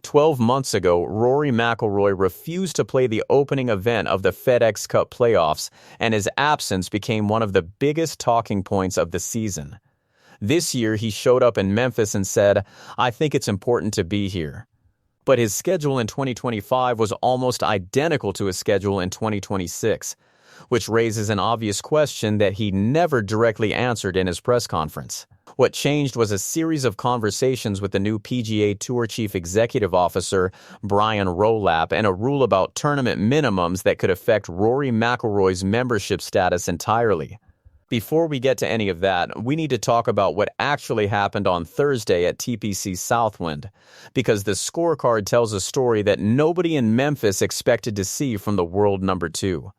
12 months ago, Rory McIlroy refused to play the opening event of the FedEx Cup playoffs, and his absence became one of the biggest talking points of the season. This year, he showed up in Memphis and said, "I think it's important to be here." But his schedule in 2025 was almost identical to his schedule in 2026, which raises an obvious question that he never directly answered in his press conference. What changed was a series of conversations with the new PGA Tour Chief Executive Officer, Brian Rowlap, and a rule about tournament minimums that could affect Rory McIlroy's membership status entirely. Before we get to any of that, we need to talk about what actually happened on Thursday at TPC Southwind, because the scorecard tells a story that nobody in Memphis expected to see from the world number 2.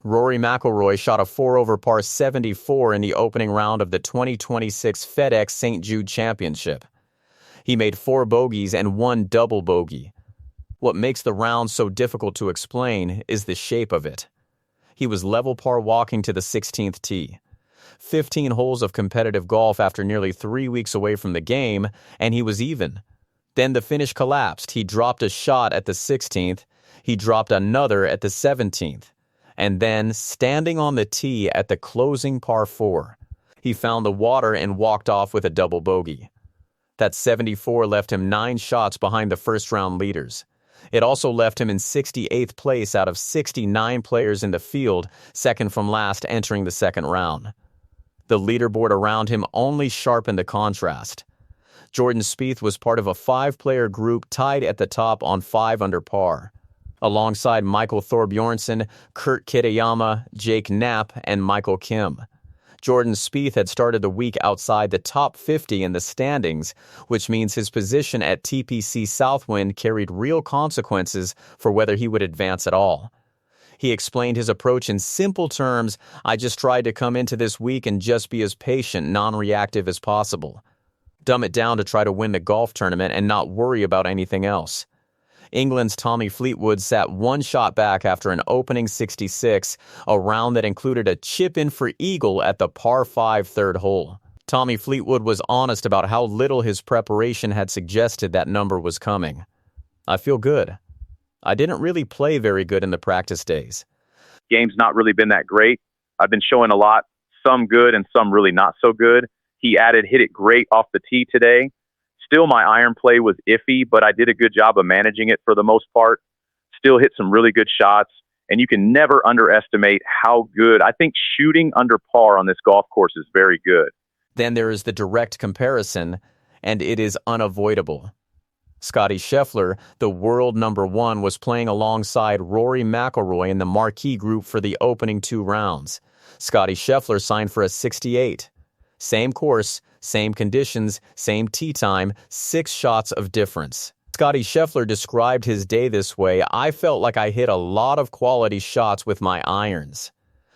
Rory McIlroy shot a 4-over par 74 in the opening round of the 2026 FedEx St Jude Championship. He made 4 bogeys and 1 double bogey. What makes the round so difficult to explain is the shape of it. He was level par walking to the 16th tee. 15 holes of competitive golf after nearly 3 weeks away from the game, and he was even. Then the finish collapsed. He dropped a shot at the 16th. He dropped another at the 17th. And then, standing on the tee at the closing par 4, he found the water and walked off with a double bogey. That 74 left him 9 shots behind the first-round leaders. It also left him in 68th place out of 69 players in the field, second from last entering the second round. The leaderboard around him only sharpened the contrast. Jordan Spieth was part of a 5-player group tied at the top on 5 under par. Alongside Michael Thorbjornsen, Kurt Kitayama, Jake Knapp, and Michael Kim. Jordan Spieth had started the week outside the top 50 in the standings, which means his position at TPC Southwind carried real consequences for whether he would advance at all. He explained his approach in simple terms: "I just tried to come into this week and just be as patient, non-reactive as possible. Dumb it down to try to win the golf tournament and not worry about anything else." England's Tommy Fleetwood sat 1 shot back after an opening 66, a round that included a chip-in for eagle at the par 5 third hole. Tommy Fleetwood was honest about how little his preparation had suggested that number was coming. "I feel good. I didn't really play very good in the practice days. Game's not really been that great. I've been showing a lot, some good and some really not so good." He added, "Hit it great off the tee today. Still, my iron play was iffy, but I did a good job of managing it for the most part. Still hit some really good shots, and you can never underestimate how good. I think shooting under par on this golf course is very good." Then there is the direct comparison, and it is unavoidable. Scottie Scheffler, the world number 1, was playing alongside Rory McIlroy in the marquee group for the opening 2 rounds. Scottie Scheffler signed for a 68. Same course, same conditions, same tee time, 6 shots of difference. Scottie Scheffler described his day this way: "I felt like I hit a lot of quality shots with my irons.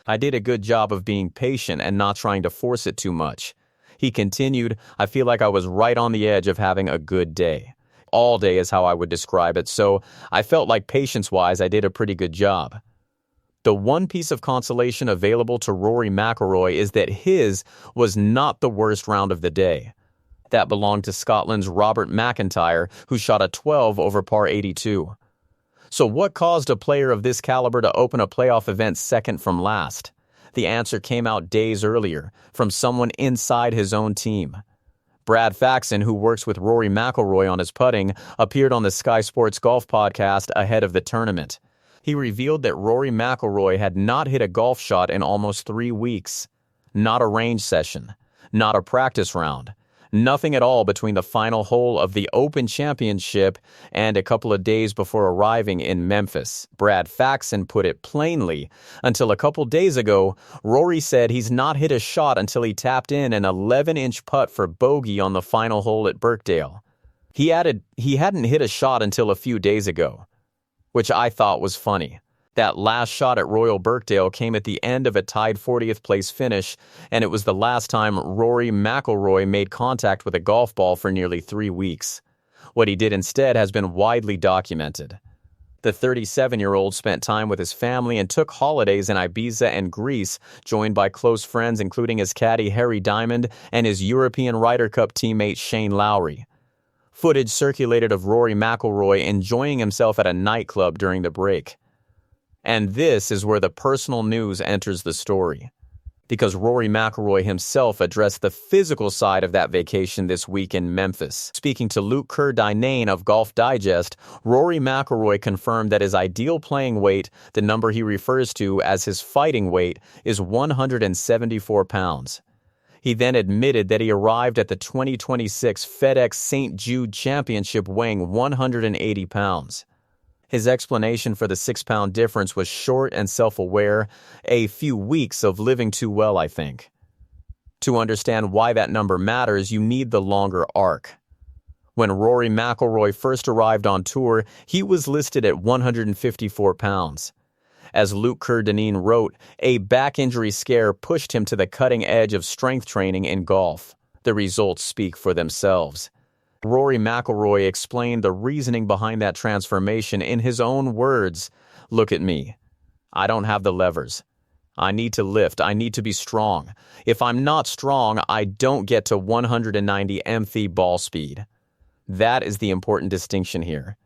I did a good job of being patient and not trying to force it too much." He continued, "I feel like I was right on the edge of having a good day. All day is how I would describe it, so I felt like patience-wise I did a pretty good job." The one piece of consolation available to Rory McIlroy is that his was not the worst round of the day. That belonged to Scotland's Robert McIntyre, who shot a 12 over par 82. So what caused a player of this caliber to open a playoff event second from last? The answer came out days earlier, from someone inside his own team. Brad Faxon, who works with Rory McIlroy on his putting, appeared on the Sky Sports Golf podcast ahead of the tournament. He revealed that Rory McIlroy had not hit a golf shot in almost 3 weeks. Not a range session. Not a practice round. Nothing at all between the final hole of the Open Championship and a couple of days before arriving in Memphis. Brad Faxon put it plainly: "Until a couple days ago, Rory said he's not hit a shot until he tapped in an 11-inch putt for bogey on the final hole at Birkdale." He added he hadn't hit a shot until a few days ago, which I thought was funny. That last shot at Royal Birkdale came at the end of a tied 40th place finish, and it was the last time Rory McIlroy made contact with a golf ball for nearly 3 weeks. What he did instead has been widely documented. The 37-year-old spent time with his family and took holidays in Ibiza and Greece, joined by close friends including his caddy Harry Diamond and his European Ryder Cup teammate Shane Lowry. Footage circulated of Rory McIlroy enjoying himself at a nightclub during the break. And this is where the personal news enters the story, because Rory McIlroy himself addressed the physical side of that vacation this week in Memphis. Speaking to Luke Kerr-Dineen of Golf Digest, Rory McIlroy confirmed that his ideal playing weight, the number he refers to as his fighting weight, is 174 pounds. He then admitted that he arrived at the 2026 FedEx St Jude Championship weighing 180 pounds. His explanation for the 6-pound difference was short and self-aware, a few weeks of living too well, I think. To understand why that number matters, you need the longer arc. When Rory McIlroy first arrived on tour, he was listed at 154 pounds. As Luke Kerr-Dineen wrote, a back injury scare pushed him to the cutting edge of strength training in golf. The results speak for themselves. Rory McIlroy explained the reasoning behind that transformation in his own words. "Look at me. I don't have the levers. I need to lift. I need to be strong. If I'm not strong, I don't get to 190 mph ball speed." That is the important distinction here.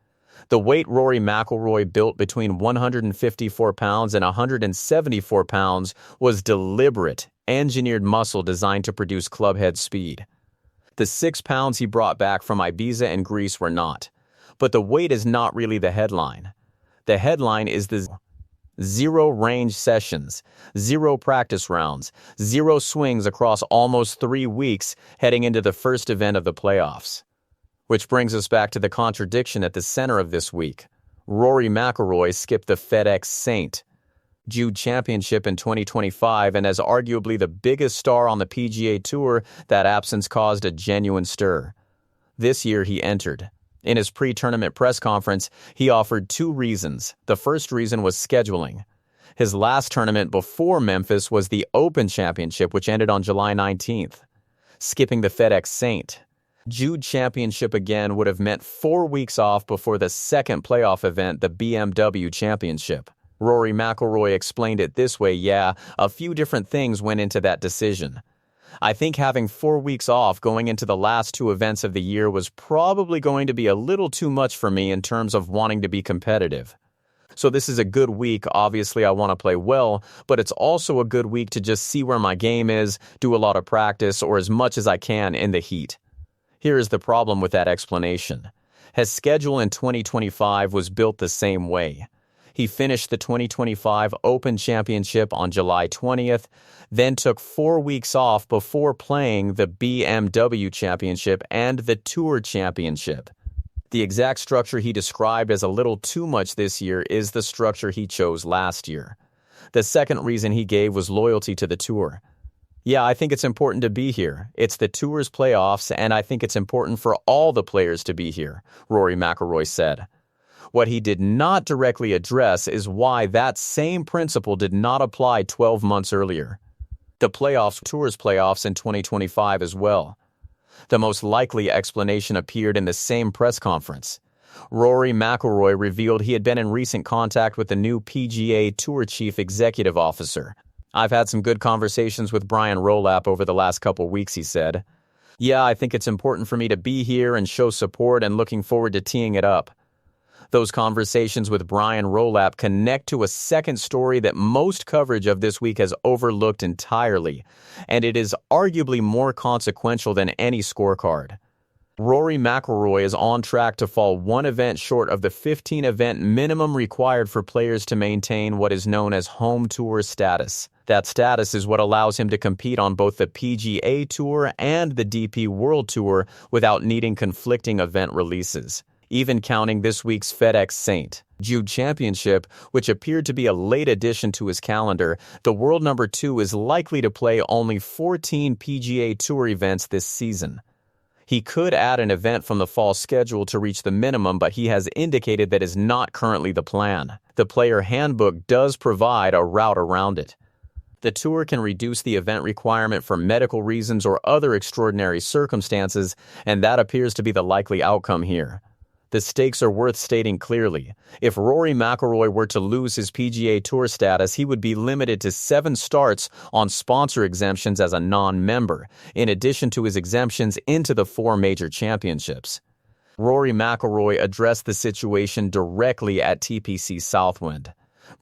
The weight Rory McIlroy built between 154 pounds and 174 pounds was deliberate, engineered muscle designed to produce clubhead speed. The 6 pounds he brought back from Ibiza and Greece were not. But the weight is not really the headline. The headline is the 0 range sessions, 0 practice rounds, 0 swings across almost 3 weeks heading into the first event of the playoffs. Which brings us back to the contradiction at the center of this week. Rory McIlroy skipped the FedEx St Jude Championship in 2025, and as arguably the biggest star on the PGA Tour, that absence caused a genuine stir. This year he entered. In his pre-tournament press conference, he offered 2 reasons. The first reason was scheduling. His last tournament before Memphis was the Open Championship, which ended on July 19th. Skipping the FedEx St Jude Championship again would have meant 4 weeks off before the second playoff event, the BMW Championship. Rory McIlroy explained it this way: a few different things went into that decision. I think having 4 weeks off going into the last 2 events of the year was probably going to be a little too much for me in terms of wanting to be competitive. So this is a good week. Obviously, I want to play well, but it's also a good week to just see where my game is, do a lot of practice, or as much as I can in the heat. Here is the problem with that explanation. His schedule in 2025 was built the same way. He finished the 2025 Open Championship on July 20th, then took 4 weeks off before playing the BMW Championship and the Tour Championship. The exact structure he described as a little too much this year is the structure he chose last year. The second reason he gave was loyalty to the Tour. I think it's important to be here. It's the Tour's playoffs, and I think it's important for all the players to be here, Rory McIlroy said. What he did not directly address is why that same principle did not apply 12 months earlier. The Tour's playoffs in 2025 as well. The most likely explanation appeared in the same press conference. Rory McIlroy revealed he had been in recent contact with the new PGA Tour Chief Executive Officer. "I've had some good conversations with Brian Rowlap over the last couple weeks," he said. "I think it's important for me to be here and show support, and looking forward to teeing it up." Those conversations with Brian Rowlap connect to a second story that most coverage of this week has overlooked entirely, and it is arguably more consequential than any scorecard. Rory McIlroy is on track to fall 1 event short of the 15-event minimum required for players to maintain what is known as home tour status. That status is what allows him to compete on both the PGA Tour and the DP World Tour without needing conflicting event releases. Even counting this week's FedEx St Jude Championship, which appeared to be a late addition to his calendar, the world number 2 is likely to play only 14 PGA Tour events this season. He could add an event from the fall schedule to reach the minimum, but he has indicated that is not currently the plan. The player handbook does provide a route around it. The Tour can reduce the event requirement for medical reasons or other extraordinary circumstances, and that appears to be the likely outcome here. The stakes are worth stating clearly. If Rory McIlroy were to lose his PGA Tour status, he would be limited to 7 starts on sponsor exemptions as a non-member, in addition to his exemptions into the 4 major championships. Rory McIlroy addressed the situation directly at TPC Southwind.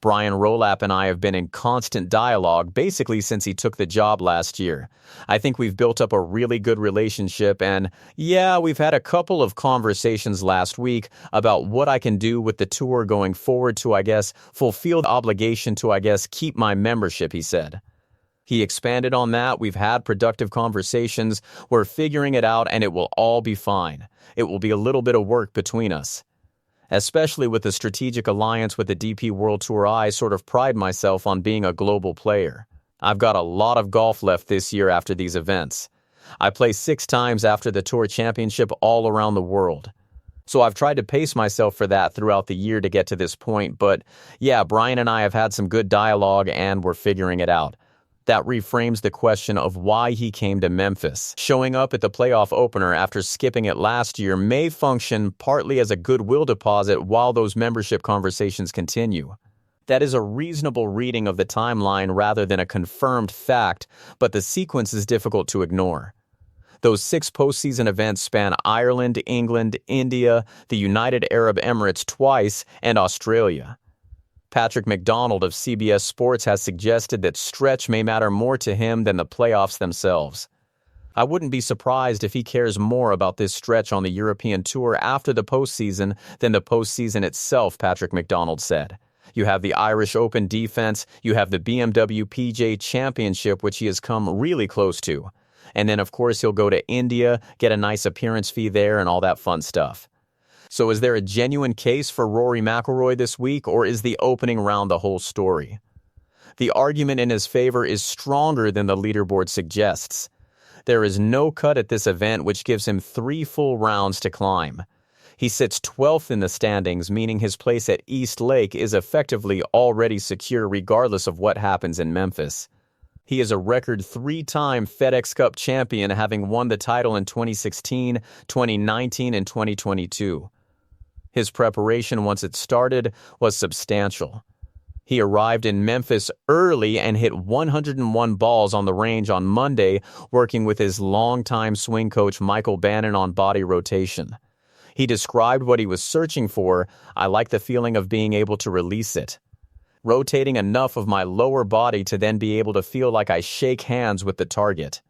Brian Rolapp and I have been in constant dialogue basically since he took the job last year. I think we've built up a really good relationship, and yeah, we've had a couple of conversations last week about what I can do with the tour going forward to, fulfill the obligation to, keep my membership, he said. He expanded on that. We've had productive conversations. We're figuring it out, and it will all be fine. It will be a little bit of work between us. Especially with the strategic alliance with the DP World Tour, I sort of pride myself on being a global player. I've got a lot of golf left this year after these events. I play 6 times after the Tour Championship all around the world. So I've tried to pace myself for that throughout the year to get to this point, but yeah, Brian and I have had some good dialogue and we're figuring it out. That reframes the question of why he came to Memphis. Showing up at the playoff opener after skipping it last year may function partly as a goodwill deposit while those membership conversations continue. That is a reasonable reading of the timeline rather than a confirmed fact, but the sequence is difficult to ignore. Those 6 postseason events span Ireland, England, India, the United Arab Emirates twice, and Australia. Patrick McDonald of CBS Sports has suggested that stretch may matter more to him than the playoffs themselves. I wouldn't be surprised if he cares more about this stretch on the European Tour after the postseason than the postseason itself, Patrick McDonald said. You have the Irish Open defense, you have the BMW PGA Championship, which he has come really close to. And then, of course, he'll go to India, get a nice appearance fee there, and all that fun stuff. So is there a genuine case for Rory McIlroy this week, or is the opening round the whole story? The argument in his favor is stronger than the leaderboard suggests. There is no cut at this event, which gives him 3 full rounds to climb. He sits 12th in the standings, meaning his place at East Lake is effectively already secure regardless of what happens in Memphis. He is a record 3-time FedEx Cup champion, having won the title in 2016, 2019, and 2022. His preparation once it started was substantial. He arrived in Memphis early and hit 101 balls on the range on Monday, working with his longtime swing coach Michael Bannon on body rotation. He described what he was searching for. I like the feeling of being able to release it. Rotating enough of my lower body to then be able to feel like I shake hands with the target.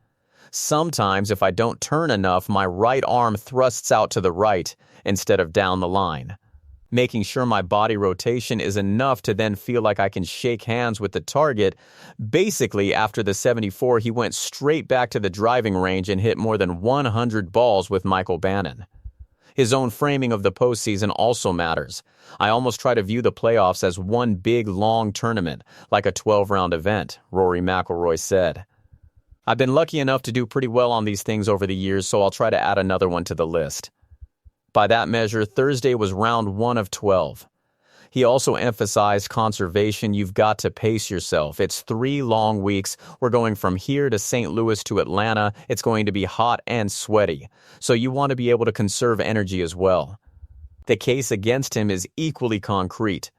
Sometimes, if I don't turn enough, my right arm thrusts out to the right instead of down the line. Making sure my body rotation is enough to then feel like I can shake hands with the target. Basically, after the 74, he went straight back to the driving range and hit more than 100 balls with Michael Bannon. His own framing of the postseason also matters. I almost try to view the playoffs as one big, long tournament, like a 12-round event, Rory McIlroy said. I've been lucky enough to do pretty well on these things over the years, so I'll try to add another one to the list. By that measure, Thursday was round 1 of 12. He also emphasized conservation. You've got to pace yourself. It's 3 long weeks. We're going from here to St. Louis to Atlanta. It's going to be hot and sweaty. So you want to be able to conserve energy as well. The case against him is equally concrete.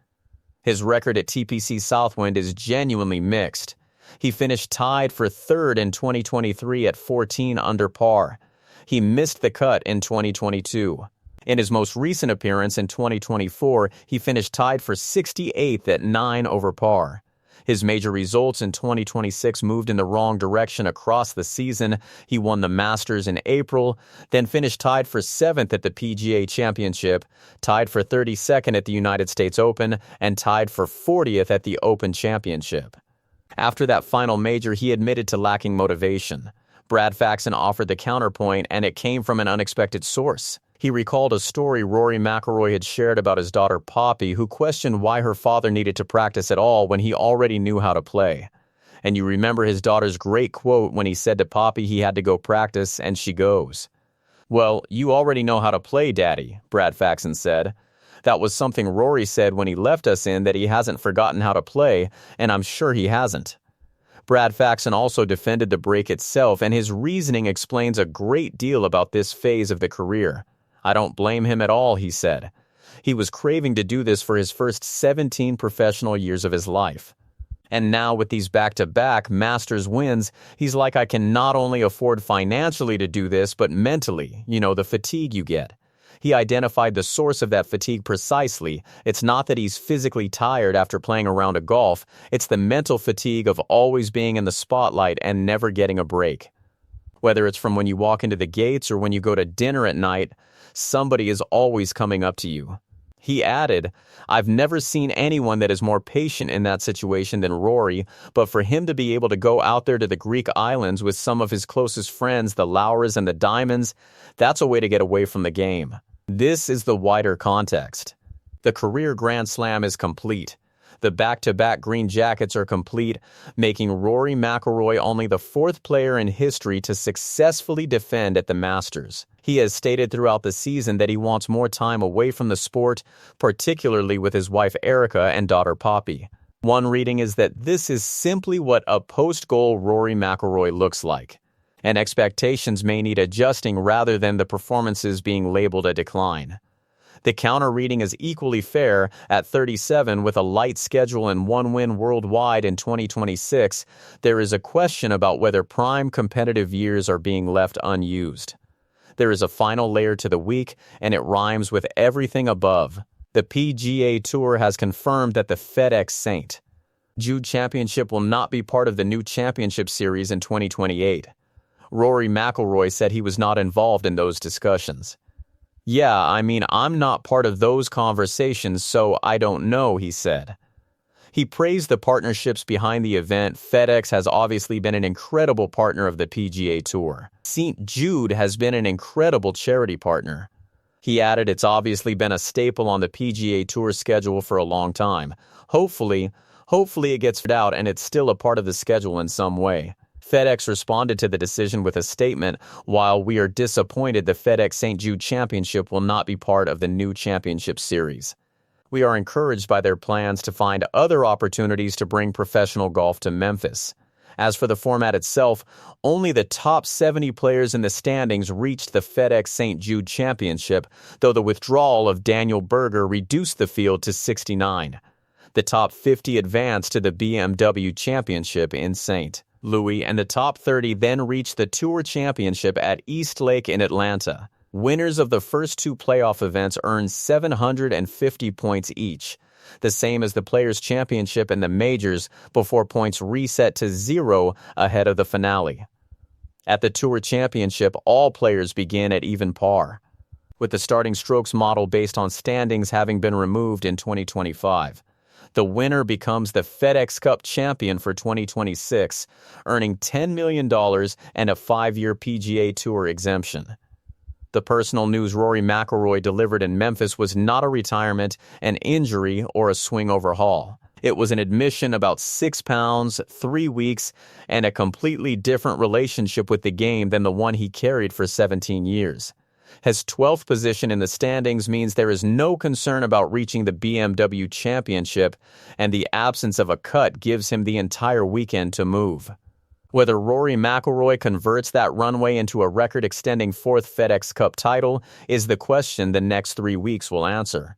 His record at TPC Southwind is genuinely mixed. He finished tied for 3rd in 2023 at 14 under par. He missed the cut in 2022. In his most recent appearance in 2024, he finished tied for 68th at 9 over par. His major results in 2026 moved in the wrong direction across the season. He won the Masters in April, then finished tied for 7th at the PGA Championship, tied for 32nd at the United States Open, and tied for 40th at the Open Championship. After that final major, he admitted to lacking motivation. Brad Faxon offered the counterpoint, and it came from an unexpected source. He recalled a story Rory McIlroy had shared about his daughter Poppy, who questioned why her father needed to practice at all when he already knew how to play. And you remember his daughter's great quote when he said to Poppy he had to go practice, and she goes. "Well, you already know how to play, Daddy," Brad Faxon said. That was something Rory said when he left us in that he hasn't forgotten how to play, and I'm sure he hasn't. Brad Faxon also defended the break itself, and his reasoning explains a great deal about this phase of the career. "I don't blame him at all," he said. He was craving to do this for his first 17 professional years of his life. And now with these back-to-back Masters wins, he's like, I can not only afford financially to do this, but mentally, the fatigue you get. He identified the source of that fatigue precisely. It's not that he's physically tired after playing a round of golf, it's the mental fatigue of always being in the spotlight and never getting a break. Whether it's from when you walk into the gates or when you go to dinner at night, somebody is always coming up to you. He added, "I've never seen anyone that is more patient in that situation than Rory, but for him to be able to go out there to the Greek islands with some of his closest friends, the Lauras and the Diamonds, that's a way to get away from the game." This is the wider context. The career Grand Slam is complete. The back-to-back green jackets are complete, making Rory McIlroy only the fourth player in history to successfully defend at the Masters. He has stated throughout the season that he wants more time away from the sport, particularly with his wife Erica and daughter Poppy. One reading is that this is simply what a post-goal Rory McIlroy looks like, and expectations may need adjusting rather than the performances being labeled a decline. The counter reading is equally fair. At 37, with a light schedule and one win worldwide in 2026, there is a question about whether prime competitive years are being left unused. There is a final layer to the week, and it rhymes with everything above. The PGA Tour has confirmed that the FedEx St. Jude Championship will not be part of the new championship series in 2028. Rory McIlroy said he was not involved in those discussions. "Yeah, I'm not part of those conversations, so I don't know," he said. He praised the partnerships behind the event. FedEx has obviously been an incredible partner of the PGA Tour. St. Jude has been an incredible charity partner. He added it's obviously been a staple on the PGA Tour schedule for a long time. Hopefully it gets out and it's still a part of the schedule in some way. FedEx responded to the decision with a statement, "While we are disappointed the FedEx St Jude Championship will not be part of the new championship series. We are encouraged by their plans to find other opportunities to bring professional golf to Memphis." As for the format itself, only the top 70 players in the standings reached the FedEx St Jude Championship, though the withdrawal of Daniel Berger reduced the field to 69. The top 50 advanced to the BMW Championship in St. Louis, and the top 30 then reached the Tour Championship at East Lake in Atlanta. Winners of the first two playoff events earned 750 points each, the same as the Players' Championship and the Majors, before points reset to 0 ahead of the finale. At the Tour Championship, all players begin at even par, with the starting strokes model based on standings having been removed in 2025. The winner becomes the FedEx Cup champion for 2026, earning $10 million and a 5-year PGA Tour exemption. The personal news Rory McIlroy delivered in Memphis was not a retirement, an injury, or a swing overhaul. It was an admission about 6 pounds, 3 weeks, and a completely different relationship with the game than the one he carried for 17 years. His 12th position in the standings means there is no concern about reaching the BMW Championship, and the absence of a cut gives him the entire weekend to move. Whether Rory McIlroy converts that runway into a record-extending 4th FedEx Cup title is the question the next 3 weeks will answer.